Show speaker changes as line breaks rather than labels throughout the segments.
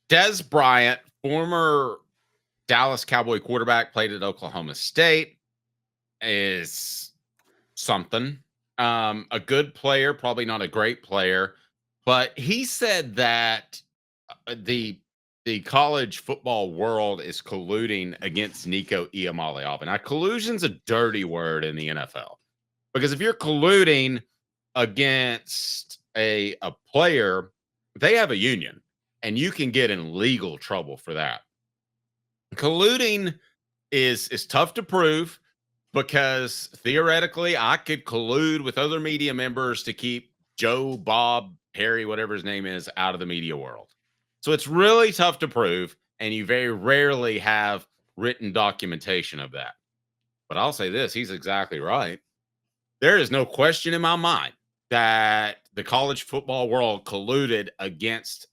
Des Bryant, former Dallas Cowboy quarterback, played at Oklahoma State, is something. A good player, probably not a great player, but he said that the college football world is colluding against Nico Iamaleava. Now, collusion's a dirty word in the NFL because if you're colluding against a player, they have a union, and you can get in legal trouble for that. Colluding is tough to prove because theoretically I could collude with other media members to keep Joe, Bob, Harry, whatever his name is, out of the media world. So it's really tough to prove, and you very rarely have written documentation of that. But I'll say this, he's exactly right. There is no question in my mind that the college football world colluded against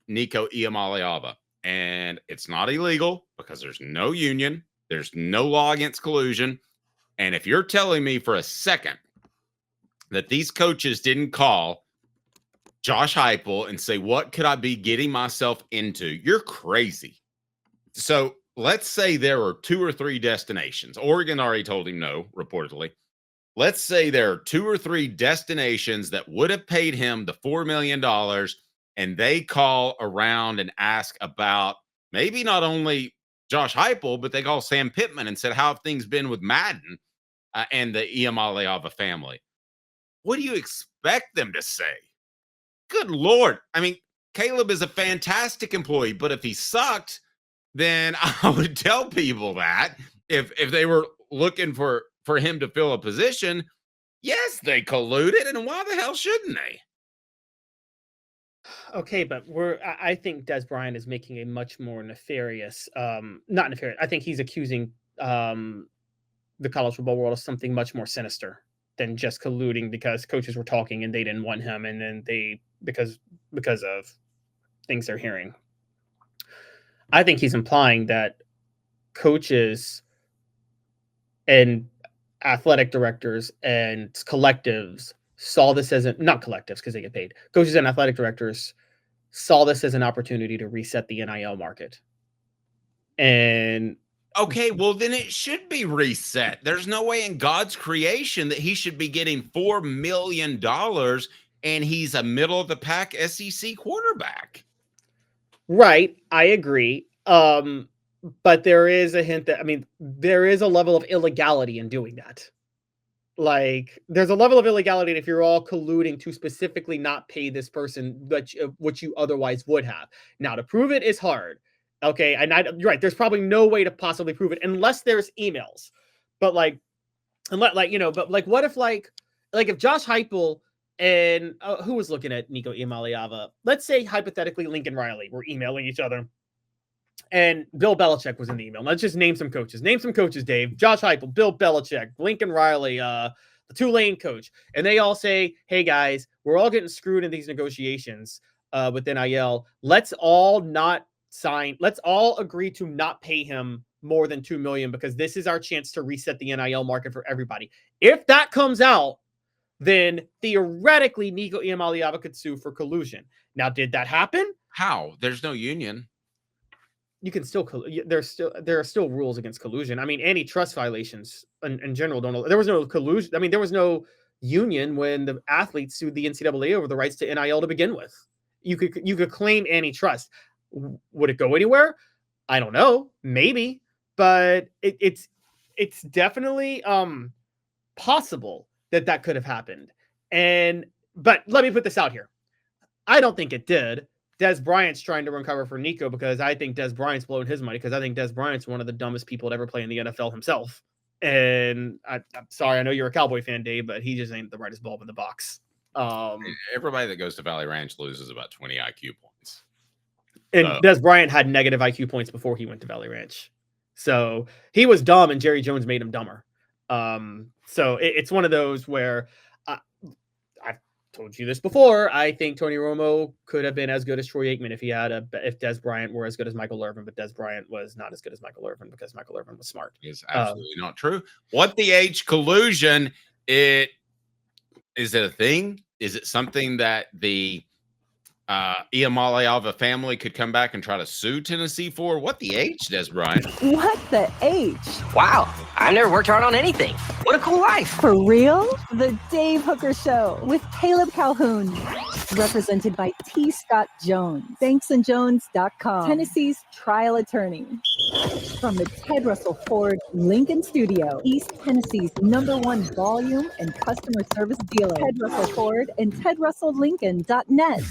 Nico Iamaleava. And it's not illegal because there's no union, there's no law against collusion. And if you're telling me for a second that these coaches didn't call Josh Heupel and say, what could I be getting myself into? You're crazy. So let's say there are 2 or 3 destinations. Oregon already told him no, reportedly. Let's say there are 2 or 3 destinations that would have paid him the $4 million, and they call around and ask about maybe not only Josh Heupel, but they call Sam Pittman and said, how have things been with Madden and the Iamaleava family? What do you expect them to say? Good Lord. I mean, Caleb is a fantastic employee, but if he sucked, then I would tell people that if they were looking for him to fill a position, yes, they colluded, and why the hell shouldn't they?
Okay, but I think Des Bryant is making a much more nefarious, not nefarious. I think he's accusing the college football world of something much more sinister than just colluding because coaches were talking and they didn't want him, and then because of things they're hearing. I think he's implying that coaches and athletic directors and collectives saw this as not collectives because they get paid. Coaches and athletic directors saw this as an opportunity to reset the NIL market. And
okay, well, then it should be reset. There's no way in God's creation that he should be getting $4 million and he's a middle of the pack SEC quarterback.
Right, I agree. But there is a hint that, I mean, there is a level of illegality in doing that. Like, there's a level of illegality if you're all colluding to specifically not pay this person what you otherwise would have. Now, to prove it is hard. Okay, and you're right. There's probably no way to possibly prove it unless there's emails. But like, unless but like, what if like if Josh Heupel and who was looking at Nico Iamaleava? Let's say hypothetically Lincoln Riley were emailing each other. And Bill Belichick was in the email. Let's just name some coaches. Name some coaches, Dave. Josh Heupel, Bill Belichick, Lincoln Riley, the Tulane coach. And they all say, hey, guys, we're all getting screwed in these negotiations with NIL. Let's all not sign. Let's all agree to not pay him more than $2 million because this is our chance to reset the NIL market for everybody. If that comes out, then theoretically Nico Iamaleava could sue for collusion. Now, did that happen?
How? There's no union.
You can still there are still rules against collusion. I mean, antitrust violations in general don't. There was no collusion. I mean, there was no union when the athletes sued the NCAA over the rights to NIL to begin with. You could claim antitrust. Would it go anywhere? I don't know. Maybe, but it's definitely possible that could have happened. But let me put this out here. I don't think it did. Des Bryant's trying to recover for Nico because I think Des Bryant's blowing his money because I think Des Bryant's one of the dumbest people to ever play in the NFL himself. And I'm sorry, I know you're a Cowboy fan, Dave, but he just ain't the brightest bulb in the box.
Everybody that goes to Valley Ranch loses about 20 IQ points.
And Des Bryant had negative IQ points before he went to Valley Ranch. So he was dumb and Jerry Jones made him dumber. So it's one of those where I've told you this before. I think Tony Romo could have been as good as Troy Aikman if Des Bryant were as good as Michael Irvin, but Des Bryant was not as good as Michael Irvin because Michael Irvin was smart.
It's absolutely not true. What the age collusion? Is it a thing? Is it something that the Iamaleava family could come back and try to sue Tennessee for what the H, Des Bryant?
What the H?
Wow, I've never worked hard on anything. What a cool life.
For real? The Dave Hooker Show with Caleb Calhoun. Represented by T. Scott Jones. BanksandJones.com. Tennessee's trial attorney. From the Ted Russell Ford Lincoln Studio, East Tennessee's #1 volume and customer service dealer. Ted Russell Ford and TedRussellLincoln.net.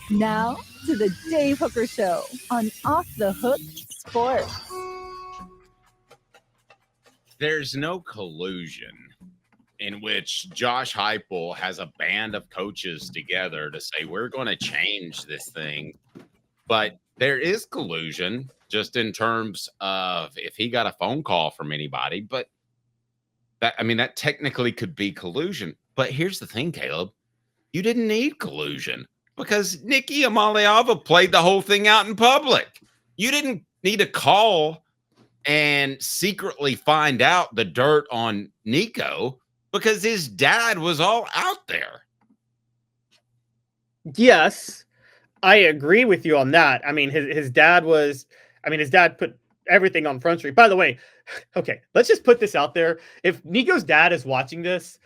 Now to the Dave Hooker Show on Off the Hook Sports.
There's no collusion in which Josh Heupel has a band of coaches together to say, we're going to change this thing. But there is collusion just in terms of if he got a phone call from anybody. But that technically could be collusion. But here's the thing, Caleb. You didn't need collusion because Nico Iamaleava played the whole thing out in public. You didn't need to call and secretly find out the dirt on Nico because his dad was all out there.
Yes, I agree with you on that. I mean, his dad put everything on Front Street. By the way, okay, let's just put this out there. If Nico's dad is watching this,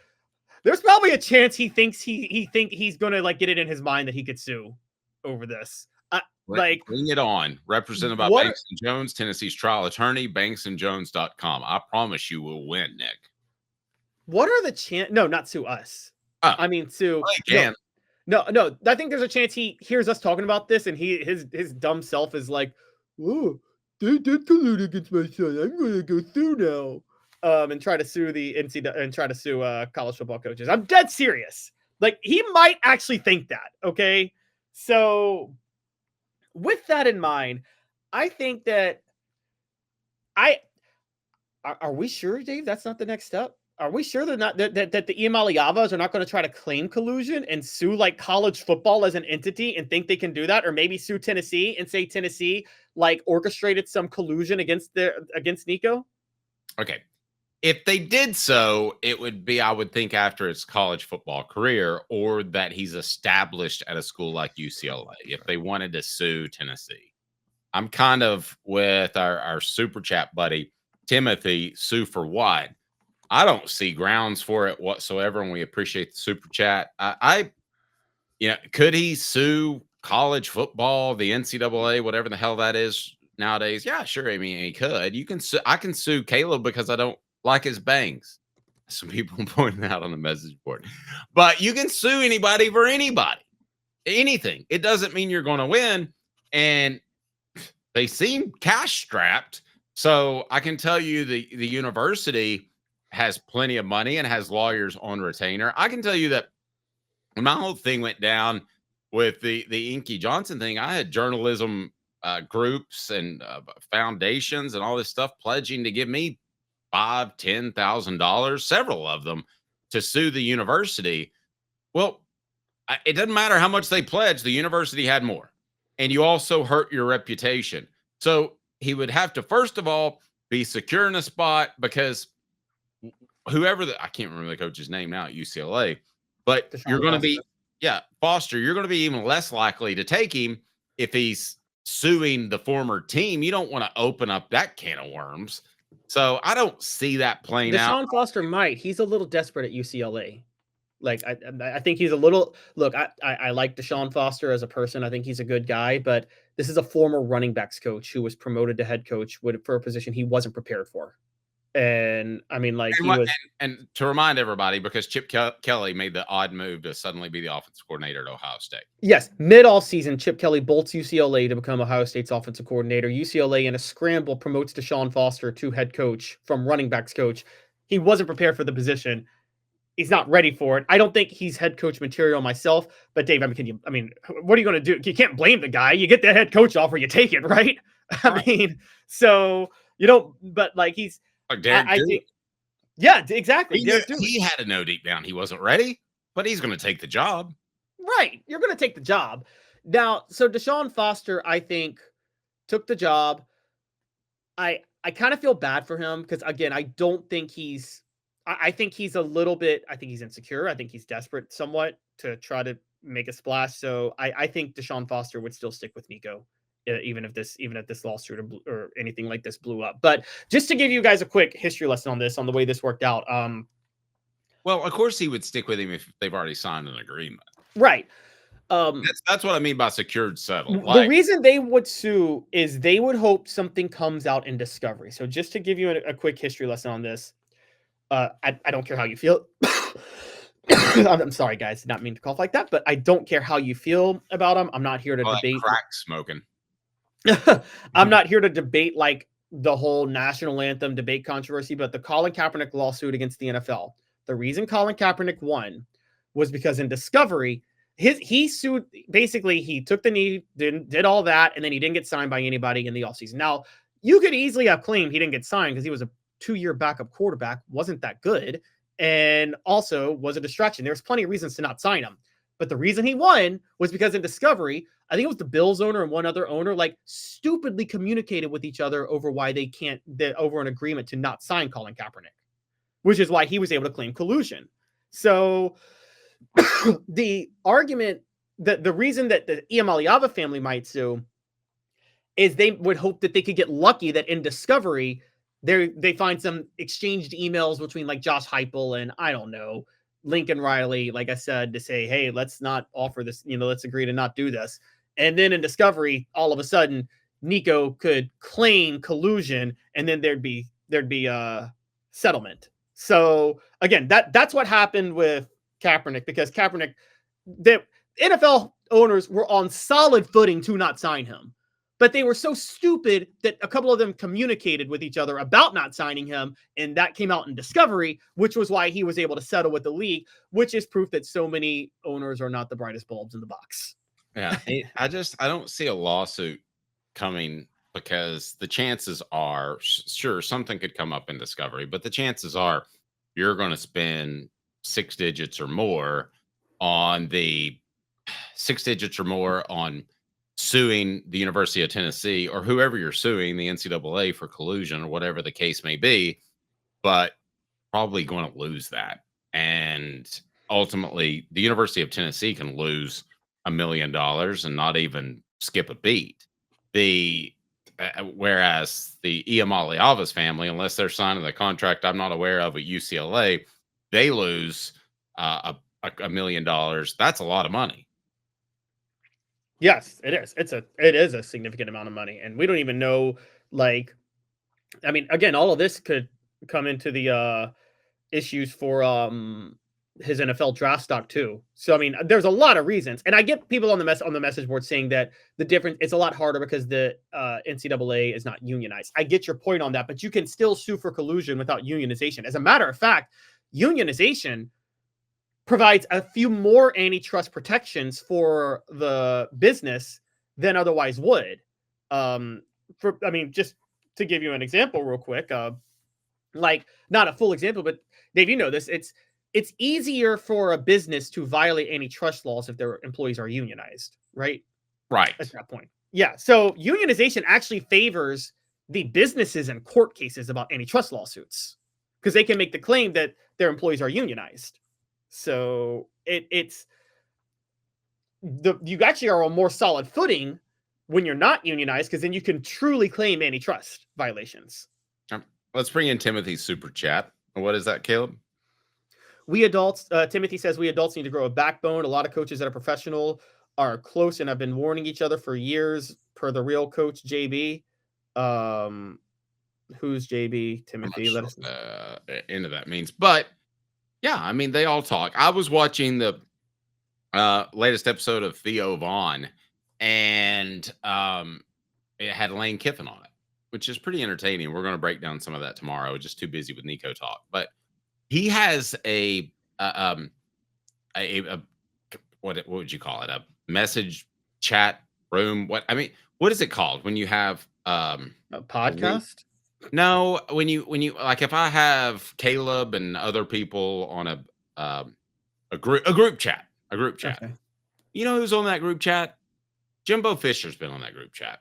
there's probably a chance he thinks he's going to get it in his mind that he could sue over this.
Bring it on. Represented by Banks and Jones, Tennessee's trial attorney, BanksandJones.com. I promise you will win, Nick.
What are the chances? No, not sue us.
Oh,
I mean, sue.
Well, he can.
No. I think there's a chance he hears us talking about this and his dumb self is like, "Oh, they did collude against my son. I'm going to go sue now." And try to sue the NCAA and try to sue college football coaches. I'm dead serious. He might actually think that. Okay, so with that in mind, I think that are we sure, Dave? That's not the next step. Are we sure they're not that the Iamaleavas are not going to try to claim collusion and sue college football as an entity and think they can do that, or maybe sue Tennessee and say Tennessee orchestrated some collusion against Nico?
Okay. If they did so, it would be, I would think, after his college football career or that he's established at a school like UCLA, if they wanted to sue Tennessee. I'm kind of with our super chat buddy, Timothy, sue for what? I don't see grounds for it whatsoever, and we appreciate the super chat. Could he sue college football, the NCAA, whatever the hell that is nowadays? Yeah, sure. I mean, he could. I can sue Caleb because I don't like his bangs. Some people pointing out on the message board. But you can sue anybody for anything. It doesn't mean you're going to win. And they seem cash strapped. So I can tell you the university has plenty of money and has lawyers on retainer. I can tell you that when my whole thing went down with the Inky Johnson thing, I had journalism groups and foundations and all this stuff pledging to give me $5,000-$10,000, several of them, to sue the university. Well, it doesn't matter how much they pledged. The university had more, and you also hurt your reputation. So he would have to, first of all, be secure in a spot because whoever I can't remember the coach's name now at UCLA, but you're going to be, Foster, you're going to be even less likely to take him if he's suing the former team. You don't want to open up that can of worms. So I don't see that playing out.
Deshaun Foster might. He's a little desperate at UCLA. I think he's a little. Look, I like Deshaun Foster as a person. I think he's a good guy, but this is a former running backs coach who was promoted to head coach for a position he wasn't prepared for. And I mean,
and to remind everybody, because Chip Kelly made the odd move to suddenly be the offensive coordinator at Ohio State.
Yes, mid-off season, Chip Kelly bolts UCLA to become Ohio State's offensive coordinator. UCLA, in a scramble, promotes Deshaun Foster to head coach from running backs coach. He wasn't prepared for the position. He's not ready for it. I don't think he's head coach material myself. But Dave, what are you going to do? You can't blame the guy. You get the head coach offer, you take it, right? I mean, so you don't. But he's. I think, yeah, exactly.
He had to know deep down he wasn't ready, but he's going to take the job.
Right. You're going to take the job. Now, so Deshaun Foster, I think, took the job. I kind of feel bad for him because, again, I don't think I think he's a little bit, I think he's insecure. I think he's desperate somewhat to try to, make a splash. So I think Deshaun Foster would still stick with Nico, even if this lawsuit or anything like this blew up. But just to give you guys a quick history lesson on the way this worked out.
Well, of course he would stick with him if they've already signed an agreement.
Right.
That's what I mean by secured settled.
The reason they would sue is they would hope something comes out in discovery. So just to give you a quick history lesson on this, I don't care how you feel. I'm sorry, guys. Did not mean to cough like that, but I don't care how you feel about them. I'm not here to debate.
Crack smoking.
I'm not here to debate like the whole national anthem debate controversy, but the Colin Kaepernick lawsuit against the NFL. The reason Colin Kaepernick won was because in discovery, he sued. Basically, he took the knee, did all that, and then he didn't get signed by anybody in the offseason. Now, you could easily have claimed he didn't get signed because he was a 2-year backup quarterback, wasn't that good, and also was a distraction. There's plenty of reasons to not sign him. But the reason he won was because in discovery, I think it was the Bills owner and one other owner, like stupidly communicated with each other over why over an agreement to not sign Colin Kaepernick, which is why he was able to claim collusion. So the argument that the reason that the Iamaleava family might sue is they would hope that they could get lucky that in discovery, they find some exchanged emails between like Josh Heupel and I don't know, Lincoln Riley, like I said, to say, hey, let's not offer this, let's agree to not do this. And then in discovery, all of a sudden, Nico could claim collusion and then there'd be a settlement. So again, that's what happened with Kaepernick, because Kaepernick, the NFL owners were on solid footing to not sign him. But they were so stupid that a couple of them communicated with each other about not signing him, and that came out in discovery, which was why he was able to settle with the league, which is proof that so many owners are not the brightest bulbs in the box.
Yeah, I don't see a lawsuit coming because the chances are, sure, something could come up in discovery, but the chances are you're going to spend 6 digits or more on suing the University of Tennessee or whoever you're suing, the NCAA, for collusion or whatever the case may be, but probably going to lose that. And ultimately, the University of Tennessee can lose $1 million and not even skip a beat. Whereas the Iamaleava's family, unless they're signing the contract I'm not aware of at UCLA, they lose $1 million. That's a lot of money.
Yes, it is. It is a significant amount of money, and we don't even know. Like, I mean, again, all of this could come into the issues for his NFL draft stock too. So, I mean, there's a lot of reasons, and I get people on the message board saying that the difference it's a lot harder because the NCAA is not unionized. I get your point on that, but you can still sue for collusion without unionization. As a matter of fact, unionization provides a few more antitrust protections for the business than otherwise would. Just to give you an example real quick, like not a full example, but Dave, you know this, it's easier for a business to violate antitrust laws if their employees are unionized, right?
Right.
At that point. Yeah. So unionization actually favors the businesses in court cases about antitrust lawsuits because they can make the claim that their employees are unionized. So you actually are on more solid footing when you're not unionized, because then you can truly claim antitrust violations.
Let's bring in Timothy's super chat. What is that, Caleb?
We adults, Timothy says, we adults need to grow a backbone. A lot of coaches that are professional are close and have been warning each other for years, per the real coach JB. Who's JB? Timothy, let us know.
End of that means, but yeah, I mean, they all talk. I was watching the latest episode of Theo Vaughn, and it had Lane Kiffin on it, which is pretty entertaining. We're going to break down some of that tomorrow. We're just too busy with Nico talk. But he has what would you call it? A message chat room? What is it called when you have
a podcast?
No, when you like, if I have Caleb and other people on a group chat,
Okay.
You know who's on that group chat? Jimbo Fisher's been on that group chat.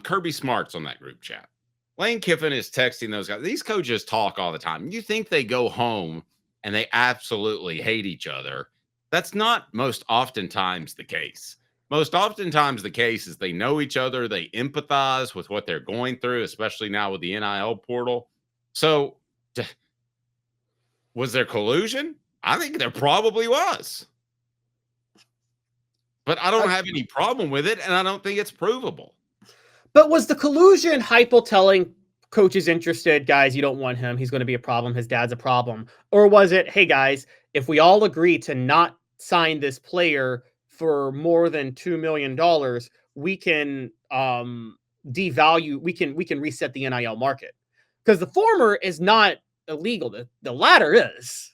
Kirby Smart's on that group chat. Lane Kiffin is texting those guys. These coaches talk all the time. You think they go home and they absolutely hate each other That's not most oftentimes the case. Most oftentimes the case is they know each other, they empathize with what they're going through, especially now with the NIL portal. So, was there collusion? I think there probably was. But I don't have any problem with it, and I don't think it's provable.
But was the collusion Heupel telling coaches interested, guys, you don't want him, he's going to be a problem, his dad's a problem? Or was it, hey, guys, if we all agree to not sign this player for more than $2 million, we can devalue, we can reset the NIL market? Because the former is not illegal. The latter is.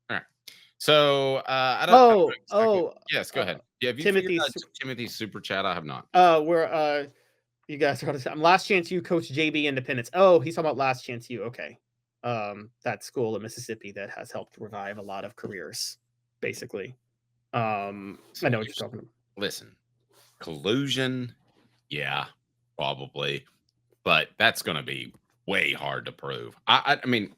All right. So I don't. Yes, go ahead. Yeah, have you Timothy's super chat? I have not.
You guys are on Last Chance U, Coach JB Independence. Oh, he's talking about Last Chance U. Okay. That school in Mississippi that has helped revive a lot of careers, basically. I know what you're talking about.
Listen, collusion, yeah, probably, but that's going to be way hard to prove. I mean,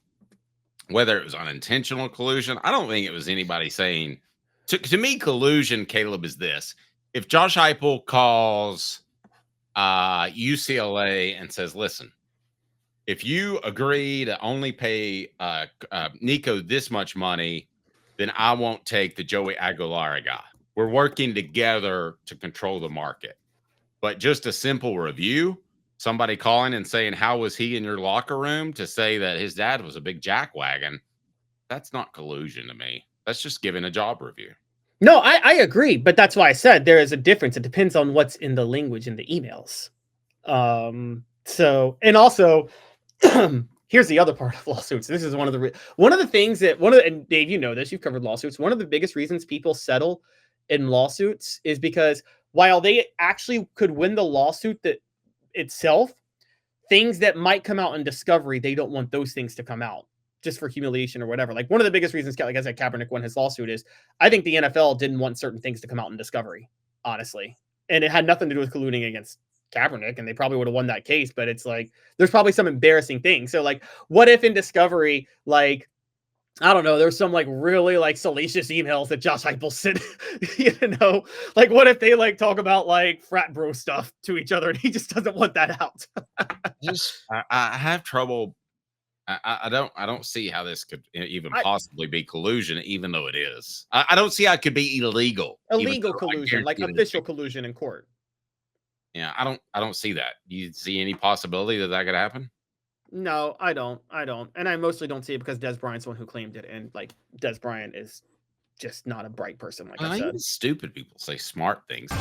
whether it was unintentional collusion, I don't think it was anybody saying. To me, collusion, Caleb, is this: if Josh Heupel calls UCLA and says, "Listen, if you agree to only pay Nico this much money, then I won't take the Joey Aguilar guy. We're working together to control the market." But just a simple review, somebody calling and saying, "How was he in your locker room?" to say that his dad was a big jackwagon, that's not collusion to me. That's just giving a job review.
No, I agree, but that's why I said there is a difference. It depends on what's in the language in the emails. So, and also, here's the other part of lawsuits. This is one of the things that and Dave, you know this, you've covered lawsuits. One of the biggest reasons people settle in lawsuits is because while they actually could win the lawsuit that itself, things that might come out in discovery, they don't want those things to come out just for humiliation or whatever. Like one of the biggest reasons, like I said, Kaepernick won his lawsuit is I think the NFL didn't want certain things to come out in discovery, honestly. And it had nothing to do with colluding against Kaepernick, and they probably would have won that case, but it's like, there's probably some embarrassing things. So like, what if in discovery, like, I don't know, there's some like really like salacious emails that Josh Heupel sent, you know, like what if they like talk about like frat bro stuff to each other and he just doesn't want that out?
I have trouble. I don't see how this could even possibly be collusion, even though it is. I don't see how it could be illegal.
Illegal collusion, like official collusion in court.
Yeah, I don't see that. Do you see any possibility that could happen?
No, I don't. And I mostly don't see it because Des Bryant's the one who claimed it. And like Des Bryant is just not a bright person, like I said.
Stupid people say smart things.